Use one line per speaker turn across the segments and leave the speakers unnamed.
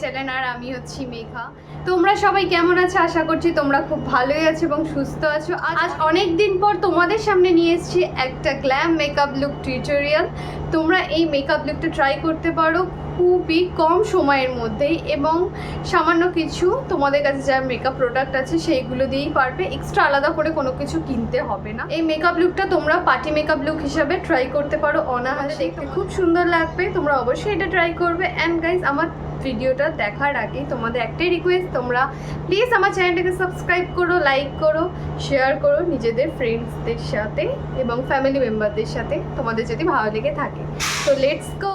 Channel আর আমি হচ্ছি মেঘা। তোমরা সবাই কেমন আছো? আশা করছি তোমরা খুব ভালোই আছো এবং সুস্থ আছো। আজ অনেক দিন পর তোমাদের সামনে নিয়ে এসেছি একটা গ্ল্যাম মেকআপ লুক টিউটোরিয়াল। তোমরা এই মেকআপ লুকটা ট্রাই করতে পারো খুবই কম সময়ের মধ্যেই, এবং সামান্য কিছু তোমাদের কাছে যা মেকআপ প্রোডাক্ট আছে সেইগুলো দিয়েই পারবে। এক্সট্রা আলাদা করে কোনো কিছু কিনতে হবে না। এই মেকআপ লুকটা তোমরা পার্টি মেকআপ লুক হিসাবে ট্রাই করতে পারো, অনায়াসে দেখতে খুব সুন্দর লাগবে। তোমরা অবশ্যই এটা ট্রাই করবে। অ্যান্ড গাইজ, আমার ভিডিওটা দেখার আগে তোমাদের একটাই রিকোয়েস্ট, তোমরা প্লিজ আমার চ্যানেলটাকে সাবস্ক্রাইব করো, লাইক করো, শেয়ার করো নিজেদের ফ্রেন্ডসদের সাথে এবং ফ্যামিলি মেম্বারদের সাথে, তোমাদের যদি ভালো লেগে থাকে। তো লেটস গো।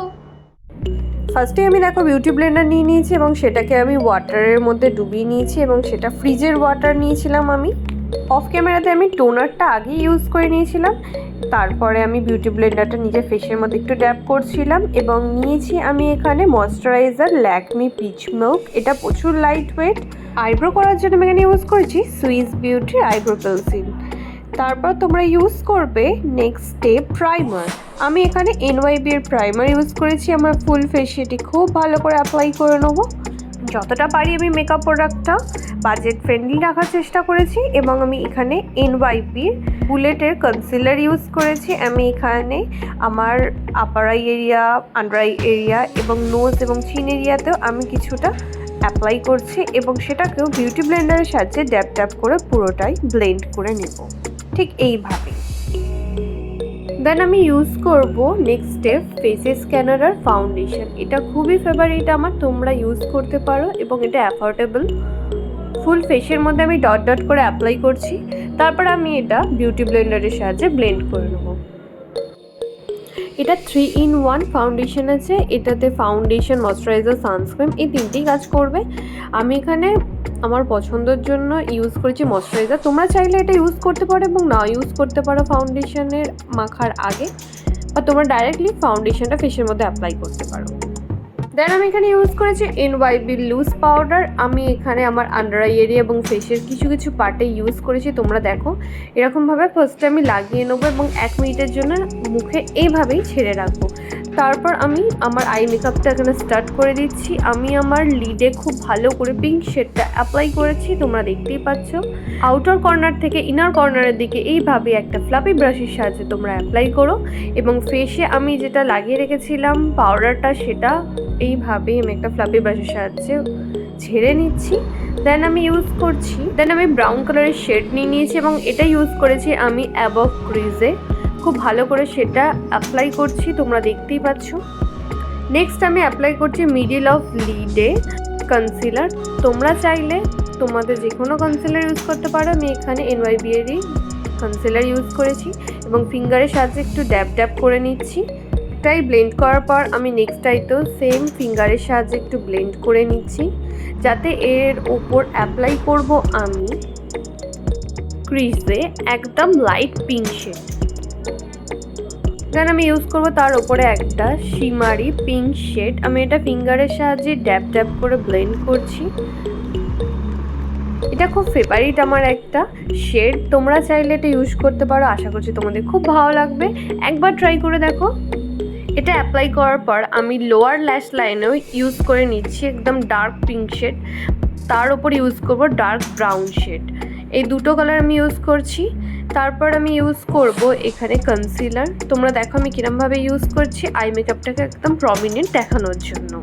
ফার্স্টে আমি দেখো বিউটি ব্লেন্ডার নিয়ে নিয়েছি এবং সেটাকে আমি ওয়াটারের মধ্যে ডুবিয়ে নিয়েছি এবং সেটা ফ্রিজের ওয়াটার নিয়েছিলাম। আমি অফ ক্যামেরাতে আমি টোনারটা আগে ইউজ করে নিয়েছিলাম, তারপরে আমি বিউটি ব্লেন্ডারটা নিজের ফেসের মধ্যে একটু ড্যাব করছিলাম এবং নিয়েছি আমি এখানে ময়শ্চারাইজার ল্যাকমি পিচ মিল্ক। এটা প্রচুর লাইট ওয়েট। আইব্রো করার জন্য আমি এখানে ইউজ করেছি সুইস বিউটির আইব্রো পেন্সিল। তারপর তোমরা ইউজ করবে নেক্সট স্টেপ প্রাইমার। আমি এখানে এনওয়াইবি এর প্রাইমার ইউজ করেছি আমার ফুল ফেসে। এটি খুব ভালো করে অ্যাপ্লাই করে নেবো। যতটা পারি আমি মেকআপ প্রোডাক্টটা বাজেট ফ্রেন্ডলি রাখার চেষ্টা করেছি এবং আমি এখানে এনওয়াইবির বুলেটের কনসিলার ইউজ করেছি। আমি এখানে আমার upper eye area, under eye area এবং নোজ এবং চিন এরিয়াতেও আমি কিছুটা অ্যাপ্লাই করছি এবং সেটাকেও বিউটি ব্লেন্ডারের সাহায্যে ড্যাব ড্যাব করে পুরোটাই ব্লেন্ড করে নেব, ঠিক এইভাবে। দেন আমি ইউজ করব নেক্সট স্টেপ ফেসে স্ক্যানার আর ফাউন্ডেশন। এটা খুবই ফেভারিট আমার, তোমরা ইউজ করতে পারো এবং এটা অ্যাফোর্ডেবল। ফুল ফেসের মধ্যে আমি ডট ডট করে অ্যাপ্লাই করছি, তারপর আমি এটা বিউটি ব্লেন্ডারের সাহায্যে ব্লেন্ড করে নেব। এটা 3-in-1 ফাউন্ডেশন আছে। এটাতে ফাউন্ডেশন, ময়শ্চারাইজার, সানস্ক্রিন এই তিনটেই কাজ করবে। আমি এখানে আমার পছন্দের জন্য ইউজ করেছি ময়শ্চারাইজার। তোমরা চাইলে এটা ইউজ করতে পারো এবং না ইউজ করতে পারো ফাউন্ডেশনের মাখার আগে, বা তোমরা ডাইরেক্টলি ফাউন্ডেশনটা ফেসের মধ্যে অ্যাপ্লাই করতে পারো। দেন আমি এখানে ইউজ করেছি এনওয়াইবি লুজ পাউডার। আমি এখানে আমার আন্ডার আই এরিয়া এবং ফেসের কিছু কিছু পার্টে ইউজ করেছি। তোমরা দেখো এরকমভাবে ফার্স্টে আমি লাগিয়ে নেবো এবং 1 মিনিটের জন্য মুখে এইভাবেই ছেড়ে রাখবো। তারপর আমি আমার আই মেকআপটা এখানে স্টার্ট করে দিচ্ছি। আমি আমার লিডে খুব ভালো করে পিঙ্ক শেডটা অ্যাপ্লাই করেছি, তোমরা দেখতেই পাচ্ছ। আউটার কর্নার থেকে ইনার কর্নারের দিকে এইভাবে একটা ফ্লাপি ব্রাশের সাহায্যে তোমরা অ্যাপ্লাই করো এবং ফেসে আমি যেটা লাগিয়ে রেখেছিলাম পাউডারটা, সেটা এইভাবে আমি একটা ফ্লাপি ব্রাশের সাহায্যে ঝেড়ে নিচ্ছি। দেন আমি ব্রাউন কালারের শেড নিয়ে নিয়েছি এবং এটা ইউজ করেছি আমি অ্যাবভ ক্রিজে। খুব ভালো করে সেটা অ্যাপ্লাই করছি, তোমরা দেখতেই পাচ্ছ। নেক্সট আমি অ্যাপ্লাই করছি মিডিল অফ লিডে কনসিলার। তোমরা চাইলে তোমাদের যে কোনো কনসিলার ইউজ করতে পারো। আমি এখানে এনওয়াইবি এরই কনসিলার ইউজ করেছি এবং ফিঙ্গারের সাহায্যে একটু ড্যাব ড্যাব করে নিচ্ছি। তাই ব্লেন্ড করার পর আমি নেক্সট আইতেও সেম ফিঙ্গারের সাহায্যে একটু ব্লেন্ড করে নিচ্ছি, যাতে এর ওপর অ্যাপ্লাই করব আমি ক্রিজে একদম লাইট পিঙ্ক শেড। দেন আমি ইউজ করব তার উপরে একটা শিমারি পিঙ্ক শেড। আমি এটা ফিঙ্গারের সাহায্যে ড্যাব ড্যাব করে ব্লেন্ড করছি। এটা খুব ফেভারিট আমার একটা শেড, তোমরা চাইলে এটা ইউজ করতে পারো। আশা করছি তোমাদের খুব ভালো লাগবে, একবার ট্রাই করে দেখো। এটা অ্যাপ্লাই করার পর আমি লোয়ার ল্যাশ লাইনেও ইউজ করে নিচ্ছি একদম ডার্ক পিঙ্ক শেড। তার উপর ইউজ করব ডার্ক ব্রাউন শেড। এই দুটো কালার আমি ইউজ করছি। তারপর আমি ইউজ করব এখানে কনসিলার। তোমরা দেখো আমি কিরমভাবে ইউজ করছি আই মেকআপটাকে একদম প্রমিনেন্ট দেখানোর জন্য।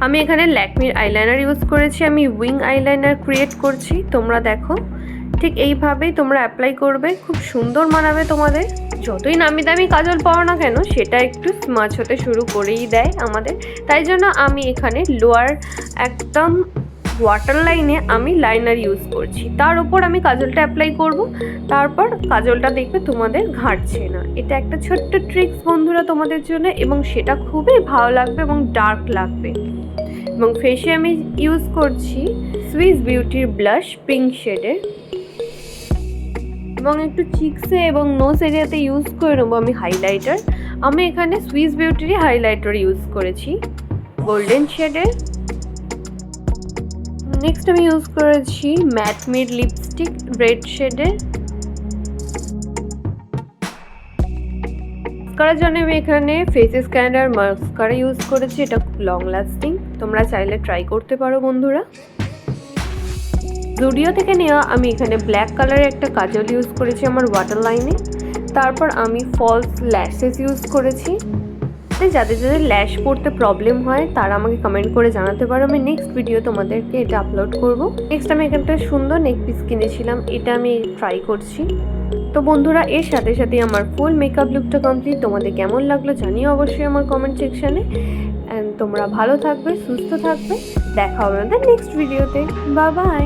আমি এখানে ল্যাকমির আইলাইনার ইউজ করেছি। আমি উইং আইলাইনার ক্রিয়েট করছি, তোমরা দেখো ঠিক এইভাবেই তোমরা অ্যাপ্লাই করবে, খুব সুন্দর মানাবে তোমাদের। যতই নামি দামি কাজল পাও না কেন, সেটা একটু স্মাচ হতে শুরু করেই দেয় আমাদের। তাই জন্য আমি এখানে লোয়ার একদম ওয়াটার লাইনে আমি লাইনার ইউজ করছি, তার উপর আমি কাজলটা অ্যাপ্লাই করব। তারপর কাজলটা দেখবে তোমাদের ঘাটছে না। এটা একটা ছোট্ট ট্রিক্স বন্ধুরা তোমাদের জন্য, এবং সেটা খুবই ভালো লাগবে এবং ডার্ক লাগবে। এবং ফেসে আমি ইউজ করছি সুইস বিউটির ব্লাশ পিঙ্ক শেডের, এবং একটু চিকসে এবং নোজ এরিয়াতে ইউজ করে নেবো আমি হাইলাইটার। আমি এখানে সুইস বিউটিরই হাইলাইটার ইউজ করেছি গোল্ডেন শেডের। নেক্সট আমি ইউজ করেছি ম্যাট মিড লিপস্টিক রেড শেডের। মাস্কারার জন্য আমি এখানে ফেস স্ক্যানার মাস্কারা ইউজ করেছি, এটা খুব লং লাস্টিং, তোমরা চাইলে ট্রাই করতে পারো বন্ধুরা। জুডিও থেকে নেওয়া আমি এখানে ব্ল্যাক কালারের একটা কাজল ইউজ করেছি আমার ওয়াটার লাইনে। তারপর আমি ফলস ল্যাশেস ইউজ করেছি। যাদের যাদের ল্যাশ পড়তে প্রবলেম হয় তারা আমাকে কমেন্ট করে জানাতে পারো, আমি নেক্সট ভিডিও তোমাদেরকে এটা আপলোড করব। নেক্সট আমি এখানটা সুন্দর নেক পিস কিনেছিলাম, এটা আমি ট্রাই করছি। তো বন্ধুরা এর সাথে সাথে আমার ফুল মেকআপ লুকটা কমপ্লিট। তোমাদের কেমন লাগলো জানিও অবশ্যই আমার কমেন্ট সেকশানে। অ্যান্ড তোমরা ভালো থাকবে, সুস্থ থাকবে, দেখা হবে আমাদের নেক্সট ভিডিওতে। Bye bye.